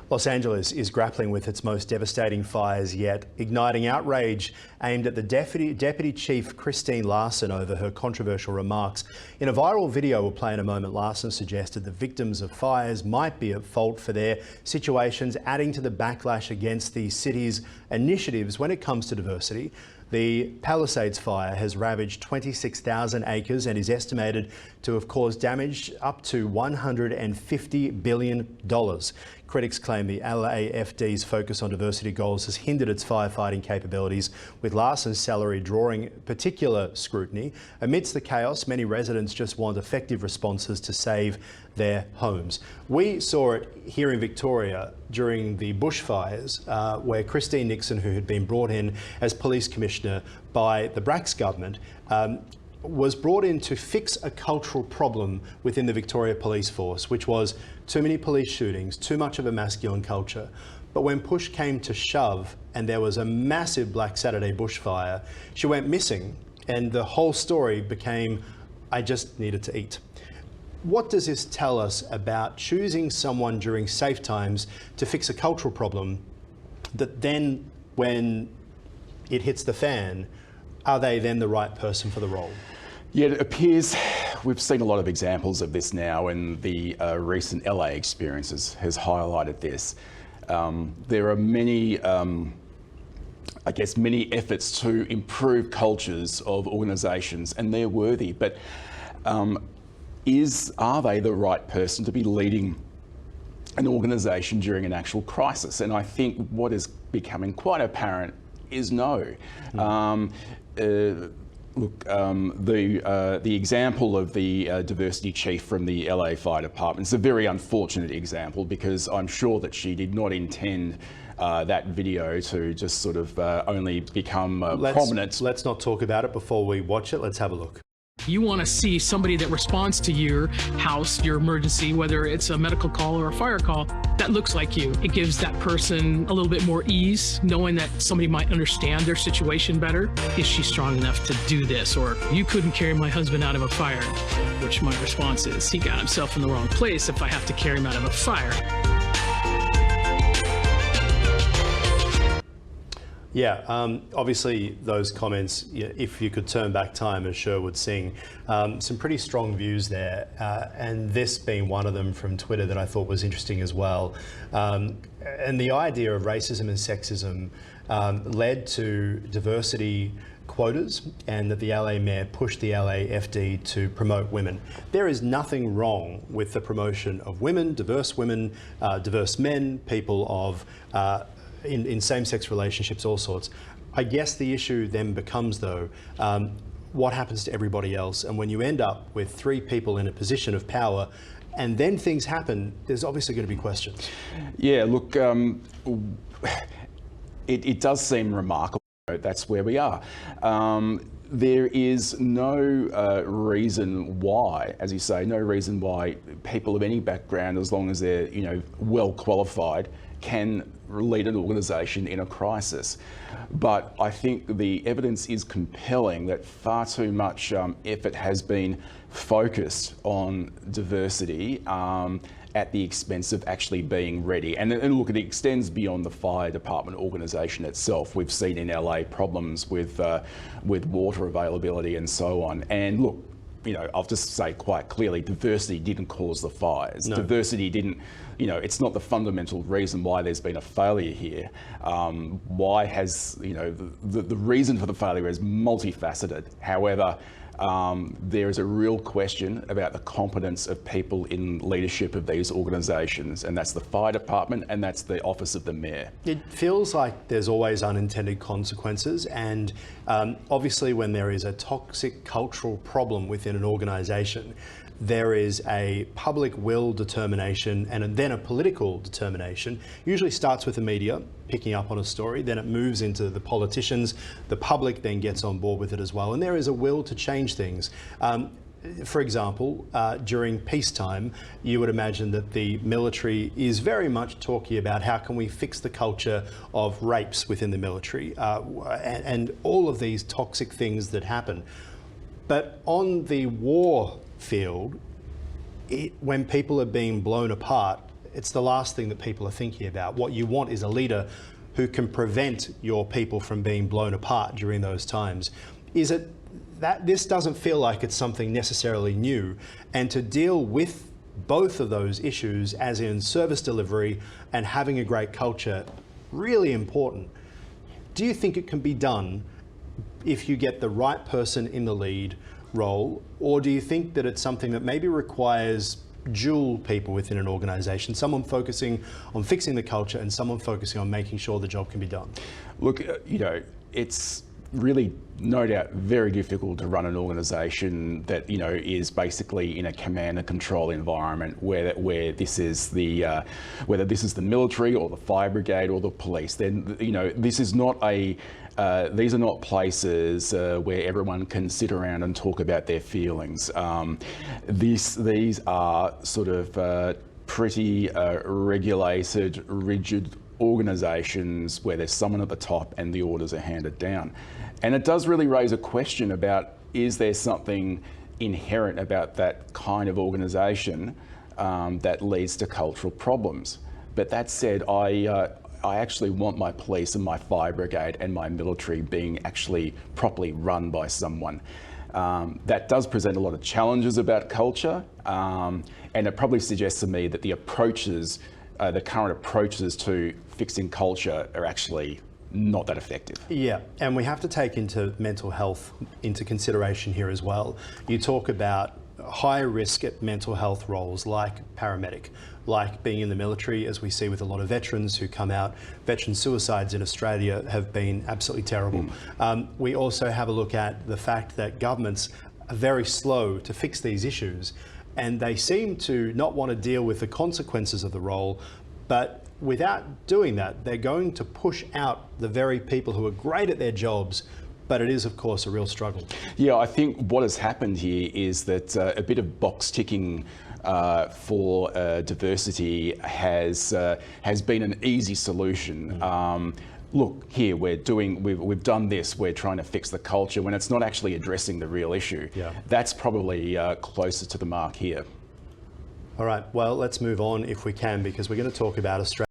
Los Angeles is grappling with its most devastating fires yet, igniting outrage aimed at the Deputy Chief Christine Larson over her controversial remarks. In a viral video we'll play in a moment, Larson suggested the victims of fires might be at fault for their situations, adding to the backlash against the city's initiatives when it comes to diversity. The Palisades Fire has ravaged 26,000 acres and is estimated to have caused damage up to $150 billion. Critics claim the LAFD's focus on diversity goals has hindered its firefighting capabilities, with Larson's salary drawing particular scrutiny. Amidst the chaos, many residents just want effective responses to save their homes. We saw it here in Victoria during the bushfires, where Christine Nixon, who had been brought in as police commissioner by the Bracks government, was brought in to fix a cultural problem within the Victoria Police Force, which was too many police shootings, too much of a masculine culture. But when push came to shove and there was a massive Black Saturday bushfire, she went missing and the whole story became, I just needed to eat. What does this tell us about choosing someone during safe times to fix a cultural problem that then, when it hits the fan, are they then the right person for the role? Yeah, it appears we've seen a lot of examples of this now, and the recent LA experiences has highlighted this. There are many, I guess, many efforts to improve cultures of organisations, and they're worthy, but are they the right person to be leading an organisation during an actual crisis? And I think what is becoming quite apparent is no. Look, the example of the diversity chief from the LA Fire Department is a very unfortunate example, because I'm sure that she did not intend that video to just sort of only become prominent. Let's not talk about it before we watch it. Let's have a look. You want to see somebody that responds to your house, your emergency, whether it's a medical call or a fire call, that looks like you. It gives that person a little bit more ease, knowing that somebody might understand their situation better. Is she strong enough to do this? Or, you couldn't carry my husband out of a fire, which my response is, he got himself in the wrong place if I have to carry him out of a fire. Yeah, obviously those comments, if you could turn back time, as Cher would sing, some pretty strong views there, and this being one of them from Twitter that I thought was interesting as well. And the idea of racism and sexism led to diversity quotas, and that the LA mayor pushed the LAFD to promote women. There is nothing wrong with the promotion of women, diverse men, people of in same-sex relationships, all sorts. I guess the issue then becomes, though, what happens to everybody else? And when you end up with three people in a position of power and then things happen, there's obviously going to be questions. Yeah, look, it does seem remarkable. That's where we are. There is no reason why, as you say, no reason why people of any background, as long as they're, well qualified, can lead an organisation in a crisis. But I think the evidence is compelling that far too much effort has been focused on diversity at the expense of actually being ready. And look, it extends beyond the fire department organisation itself. We've seen in LA problems with water availability and so on. And look, I'll just say quite clearly, diversity didn't cause the fires. No. Diversity didn't, it's not the fundamental reason why there's been a failure here. Why has, the reason for the failure is multifaceted. However, there is a real question about the competence of people in leadership of these organisations, and that's the fire department and that's the office of the mayor. It feels like there's always unintended consequences, and obviously when there is a toxic cultural problem within an organisation, there is a public will determination and then a political determination. Usually starts with the media picking up on a story, then it moves into the politicians, the public then gets on board with it as well, and there is a will to change things. For example, during peacetime, you would imagine that the military is very much talking about how can we fix the culture of rapes within the military and all of these toxic things that happen. But on the war field, when people are being blown apart, it's the last thing that people are thinking about. What you want is a leader who can prevent your people from being blown apart during those times. Is it that this doesn't feel like it's something necessarily new, and to deal with both of those issues, as in service delivery and having a great culture, really important. Do you think it can be done if you get the right person in the lead role, or do you think that it's something that maybe requires dual people within an organisation, someone focusing on fixing the culture and someone focusing on making sure the job can be done? Look, it's really, no doubt, very difficult to run an organisation that is basically in a command and control environment where this is the whether this is the military or the fire brigade or the police. Then this is not a these are not places where everyone can sit around and talk about their feelings. These are sort of pretty regulated, rigid organisations where there's someone at the top and the orders are handed down. And it does really raise a question about, is there something inherent about that kind of organisation that leads to cultural problems? But that said, I actually want my police and my fire brigade and my military being actually properly run by someone. That does present a lot of challenges about culture, and it probably suggests to me that the approaches, the current approaches to fixing culture are actually not that effective. Yeah, and we have to take into mental health into consideration here as well. You talk about high risk at mental health roles like paramedic, like being in the military, as we see with a lot of veterans who come out. Veteran suicides in Australia have been absolutely terrible. We also have a look at the fact that governments are very slow to fix these issues, and they seem to not want to deal with the consequences of the role, but without doing that, they're going to push out the very people who are great at their jobs. But it is, of course, a real struggle. Yeah, I think what has happened here is that a bit of box ticking for diversity has been an easy solution. Look, here we've done this. We're trying to fix the culture when it's not actually addressing the real issue. Yeah. That's probably closer to the mark here. All right. Well, let's move on if we can, because we're going to talk about Australia.